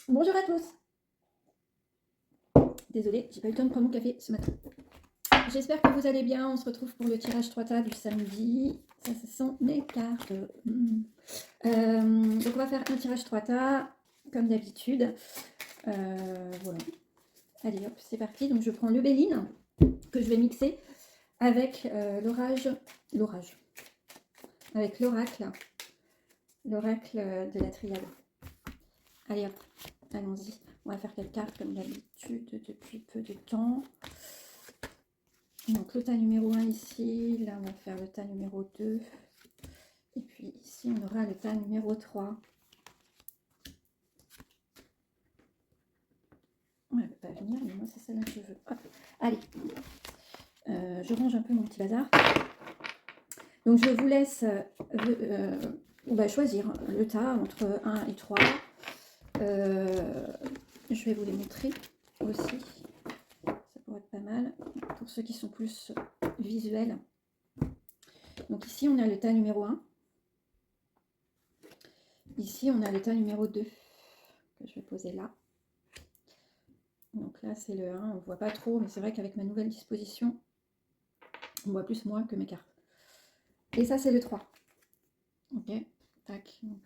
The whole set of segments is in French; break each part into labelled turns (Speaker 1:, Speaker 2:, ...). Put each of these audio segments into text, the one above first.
Speaker 1: Bonjour à tous. Désolée, j'ai pas eu le temps de prendre mon café ce matin. J'espère que vous allez bien. On se retrouve pour le tirage 3 tables du samedi. Ça, ce sont mes cartes. Donc on va faire un tirage 3 tas, comme d'habitude. Voilà. Allez hop, c'est parti. Donc je prends le Béline, que je vais mixer avec l'orage. Avec l'oracle de la triade. Allez hop, allons-y. On va faire quelques cartes comme d'habitude depuis peu de temps. Donc le tas numéro 1 ici, là on va faire le tas numéro 2. Et puis ici on aura le tas numéro 3. Ouais, elle ne peut pas venir, mais moi c'est celle-là que je veux. Hop. Allez, je range un peu mon petit bazar. Donc je vous laisse choisir le tas entre 1 et 3. Je vais vous les montrer aussi. Ça pourrait être pas mal pour ceux qui sont plus visuels. Donc ici on a le tas numéro 1. Ici on a le tas numéro 2 que je vais poser là. Donc là c'est le 1, on ne voit pas trop, mais c'est vrai qu'avec ma nouvelle disposition, on voit plus moi que mes cartes. Et ça c'est le 3. Ok, tac. Donc,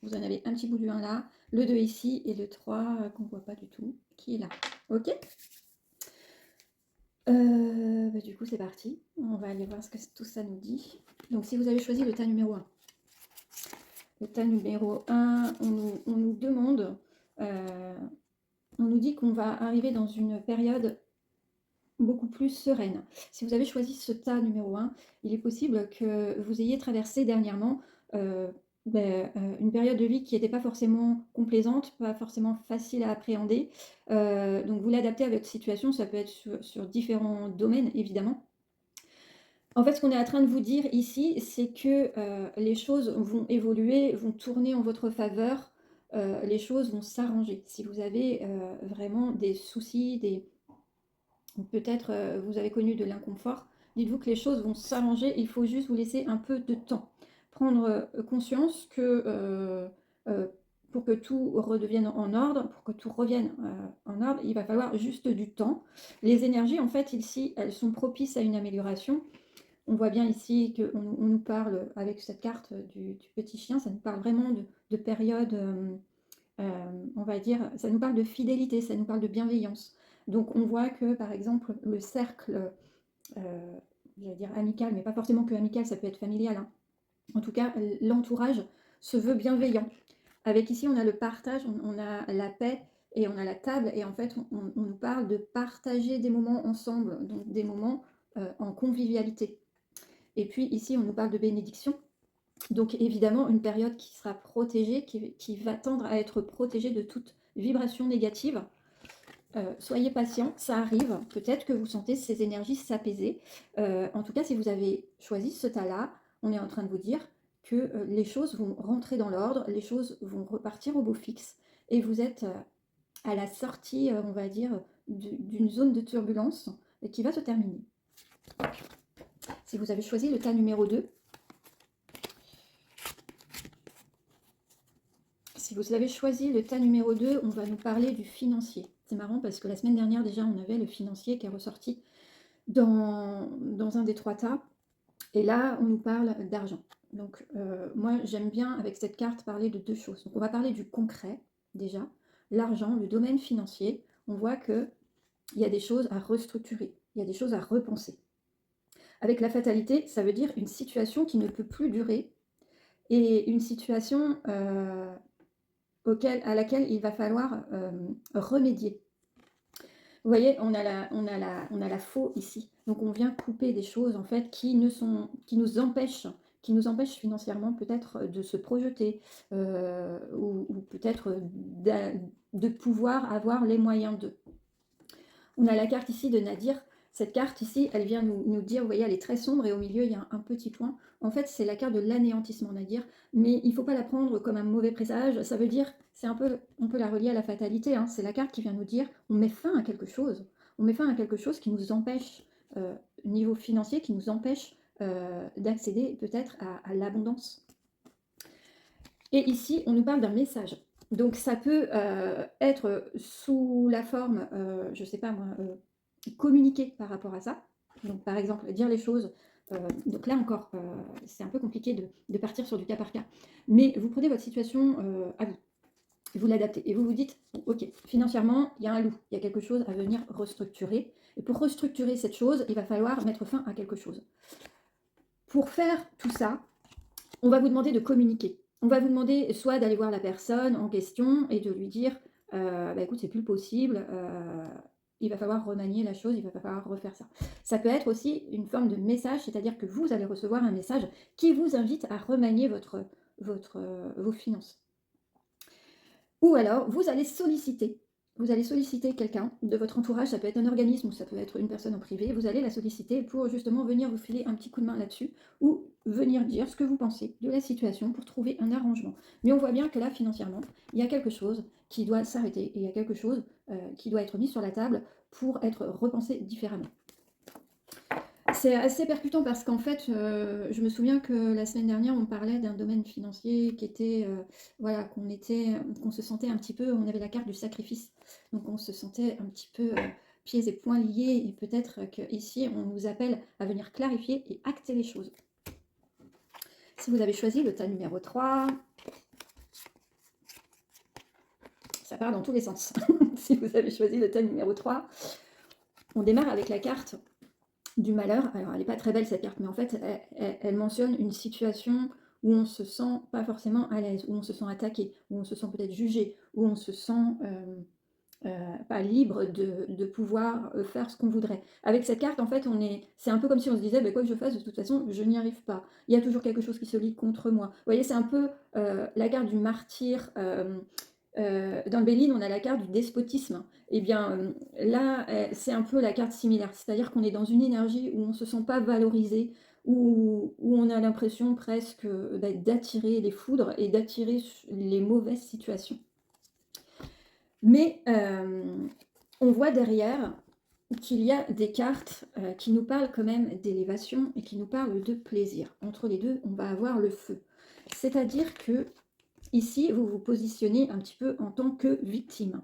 Speaker 1: vous en avez un petit bout du 1 là, le 2 ici, et le 3 qu'on ne voit pas du tout, qui est là. Ok. Du coup c'est parti, on va aller voir ce que tout ça nous dit. Donc si vous avez choisi le tas numéro 1, le tas numéro 1, on nous demande, on nous dit qu'on va arriver dans une période beaucoup plus sereine. Si vous avez choisi ce tas numéro 1, il est possible que vous ayez traversé dernièrement une période de vie qui n'était pas forcément complaisante, pas forcément facile à appréhender. Donc vous l'adaptez à votre situation, ça peut être sur différents domaines évidemment. En fait, ce qu'on est en train de vous dire ici, c'est que les choses vont évoluer, vont tourner en votre faveur, les choses vont s'arranger. Si vous avez vraiment des soucis, peut-être vous avez connu de l'inconfort, dites-vous que les choses vont s'arranger, il faut juste vous laisser un peu de temps. Prendre conscience que pour que tout redevienne en ordre, pour que tout revienne en ordre, il va falloir juste du temps. Les énergies, en fait, ici, elles sont propices à une amélioration. On voit bien ici qu'on nous parle, avec cette carte du petit chien, ça nous parle vraiment de période, on va dire, ça nous parle de fidélité, ça nous parle de bienveillance. Donc on voit que par exemple le cercle, j'allais dire amical, mais pas forcément que amical, ça peut être familial, hein. En tout cas l'entourage se veut bienveillant. Avec ici on a le partage, on a la paix et on a la table, et en fait on nous parle de partager des moments ensemble, donc des moments en convivialité. Et puis ici on nous parle de bénédiction. Donc évidemment, une période qui sera protégée, qui va tendre à être protégée de toute vibration négative. Soyez patient, ça arrive. Peut-être que vous sentez ces énergies s'apaiser. En tout cas, si vous avez choisi ce tas-là, on est en train de vous dire que les choses vont rentrer dans l'ordre, les choses vont repartir au beau fixe, et vous êtes à la sortie, on va dire, d'une zone de turbulence qui va se terminer. Si vous avez choisi le tas numéro 2, si vous avez choisi le tas numéro 2, on va nous parler du financier. C'est marrant parce que la semaine dernière déjà, on avait le financier qui est ressorti dans un des 3 tas. Et là, on nous parle d'argent. Donc moi, j'aime bien avec cette carte parler de 2 choses. Donc on va parler du concret déjà, l'argent, le domaine financier. On voit qu'il y a des choses à restructurer, il y a des choses à repenser. Avec la fatalité, ça veut dire une situation qui ne peut plus durer, et une situation à laquelle il va falloir remédier. Vous voyez, on a la faux ici. Donc on vient couper des choses en fait qui nous empêchent financièrement peut-être de se projeter, ou peut-être de pouvoir avoir les moyens de. On a la carte ici de Nadir. Cette carte ici, elle vient nous dire, vous voyez, elle est très sombre, et au milieu, il y a un petit point. En fait, c'est la carte de l'anéantissement, Nadir. Mais il ne faut pas la prendre comme un mauvais présage. Ça veut dire, on peut la relier à la fatalité, hein. C'est la carte qui vient nous dire, on met fin à quelque chose. On met fin à quelque chose qui nous empêche, niveau financier, qui nous empêche d'accéder peut-être à l'abondance. Et ici, on nous parle d'un message. Donc ça peut, être sous la forme, je sais pas moi, communiquer par rapport à ça. Donc par exemple, dire les choses, donc là encore, c'est un peu compliqué de partir sur du cas par cas. Mais vous prenez votre situation, à vous, vous l'adaptez et vous vous dites: «Bon OK, financièrement, il y a un loup, il y a quelque chose à venir restructurer et pour restructurer cette chose, il va falloir mettre fin à quelque chose». Pour faire tout ça, on va vous demander de communiquer. On va vous demander soit d'aller voir la personne en question et de lui dire, «Bah, écoute, c'est plus possible, il va falloir remanier la chose, il va falloir refaire ça». Ça peut être aussi une forme de message, c'est-à-dire que vous allez recevoir un message qui vous invite à remanier vos finances. Ou alors vous allez solliciter quelqu'un de votre entourage, ça peut être un organisme ou ça peut être une personne en privé, vous allez la solliciter pour justement venir vous filer un petit coup de main là-dessus ou venir dire ce que vous pensez de la situation pour trouver un arrangement. Mais on voit bien que là, financièrement, il y a quelque chose qui doit s'arrêter et il y a quelque chose qui doit être mis sur la table pour être repensé différemment. C'est assez percutant parce qu'en fait, je me souviens que la semaine dernière, on parlait d'un domaine financier qui était, voilà, qu'on se sentait un petit peu on avait la carte du sacrifice. Donc on se sentait un petit peu, pieds et poings liés et peut-être qu'ici, on nous appelle à venir clarifier et acter les choses. Si vous avez choisi le tas numéro 3, ça part dans tous les sens. Si vous avez choisi le tas numéro 3, on démarre avec la carte du malheur. Alors, elle n'est pas très belle cette carte, mais en fait, elle mentionne une situation où on se sent pas forcément à l'aise, où on se sent attaqué, où on se sent peut-être jugé, où on se sent pas libre de pouvoir faire ce qu'on voudrait. Avec cette carte, en fait, c'est un peu comme si on se disait, bah, quoi que je fasse, de toute façon, je n'y arrive pas. Il y a toujours quelque chose qui se lie contre moi. Vous voyez, c'est un peu la carte du martyr. Dans le Béline, on a la carte du despotisme. Eh bien, là, c'est un peu la carte similaire. C'est-à-dire qu'on est dans une énergie où on ne se sent pas valorisé, où on a l'impression presque d'attirer les foudres et d'attirer les mauvaises situations. Mais on voit derrière qu'il y a des cartes qui nous parlent quand même d'élévation et qui nous parlent de plaisir. Entre les deux, on va avoir le feu. C'est-à-dire que ici, vous vous positionnez un petit peu en tant que victime.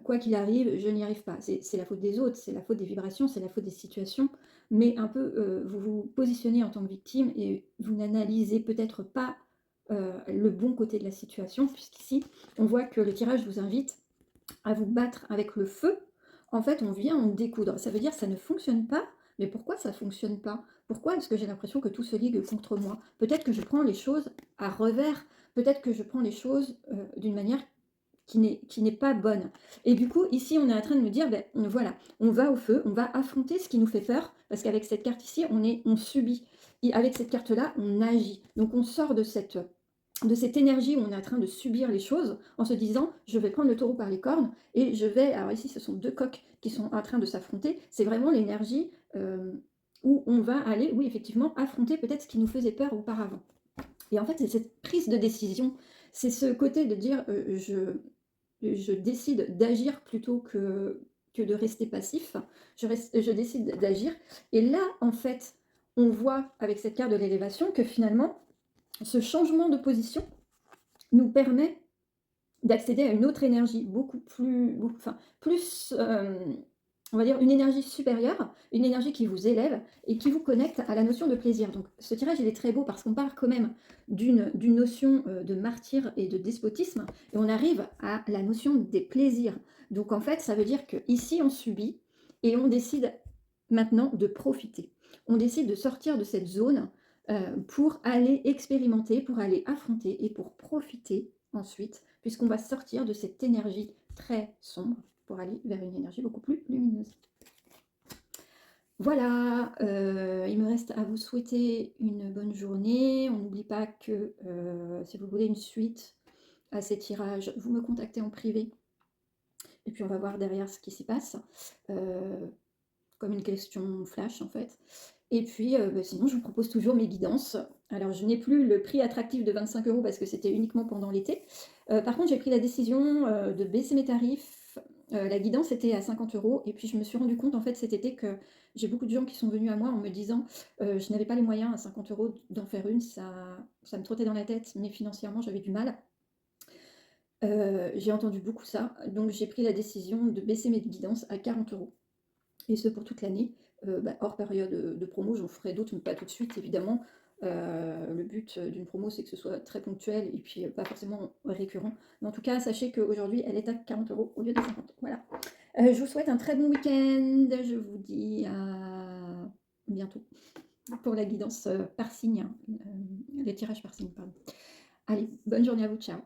Speaker 1: Quoi qu'il arrive, je n'y arrive pas. C'est la faute des autres, c'est la faute des vibrations, c'est la faute des situations, mais un peu, vous vous positionnez en tant que victime et vous n'analysez peut-être pas le bon côté de la situation, puisqu'ici, on voit que le tirage vous invite à vous battre avec le feu. En fait, on vient en découdre. Ça veut dire que ça ne fonctionne pas, mais pourquoi ça ne fonctionne pas? Pourquoi est-ce que j'ai l'impression que tout se ligue contre moi? Peut-être que je prends les choses à revers, peut-être que je prends les choses d'une manière qui n'est pas bonne. Et du coup, ici, on est en train de me dire, ben, voilà, on va au feu, on va affronter ce qui nous fait peur, parce qu'avec cette carte ici, on subit. Et avec cette carte-là, on agit. Donc on sort de cette énergie où on est en train de subir les choses en se disant je vais prendre le taureau par les cornes et je vais, alors ici ce sont deux coqs qui sont en train de s'affronter, c'est vraiment l'énergie où on va aller, oui effectivement, affronter peut-être ce qui nous faisait peur auparavant. Et en fait c'est cette prise de décision, c'est ce côté de dire je décide d'agir plutôt que de rester passif, je décide d'agir. Et là en fait on voit avec cette carte de l'élévation que finalement ce changement de position nous permet d'accéder à une autre énergie plus, on va dire une énergie supérieure, une énergie qui vous élève et qui vous connecte à la notion de plaisir. Donc ce tirage, il est très beau parce qu'on part quand même d'une notion de martyr et de despotisme et on arrive à la notion des plaisirs. Donc en fait, ça veut dire qu'ici, on subit et on décide maintenant de profiter. On décide de sortir de cette zone pour aller expérimenter, pour aller affronter et pour profiter ensuite, puisqu'on va sortir de cette énergie très sombre pour aller vers une énergie beaucoup plus lumineuse. Voilà, il me reste à vous souhaiter une bonne journée. On n'oublie pas que si vous voulez une suite à ces tirages, vous me contactez en privé. Et puis on va voir derrière ce qui s'y passe, comme une question flash en fait. Et puis sinon, je vous propose toujours mes guidances. Alors, je n'ai plus le prix attractif de 25 € parce que c'était uniquement pendant l'été. Par contre, j'ai pris la décision de baisser mes tarifs. La guidance était à 50 € et puis je me suis rendu compte en fait cet été que j'ai beaucoup de gens qui sont venus à moi en me disant je n'avais pas les moyens à 50 € d'en faire une, ça me trottait dans la tête, mais financièrement j'avais du mal. J'ai entendu beaucoup ça, donc j'ai pris la décision de baisser mes guidances à 40 € et ce pour toute l'année. Hors période, de promo, j'en ferai d'autres, mais pas tout de suite évidemment. Le but, d'une promo, c'est que ce soit très ponctuel et puis, pas forcément récurrent. Mais en tout cas, sachez qu'aujourd'hui, elle est à 40 € au lieu de 50. Voilà. Je vous souhaite un très bon week-end. Je vous dis à bientôt pour la guidance, par signe, hein, les tirages par signe, pardon. Allez, bonne journée à vous, ciao.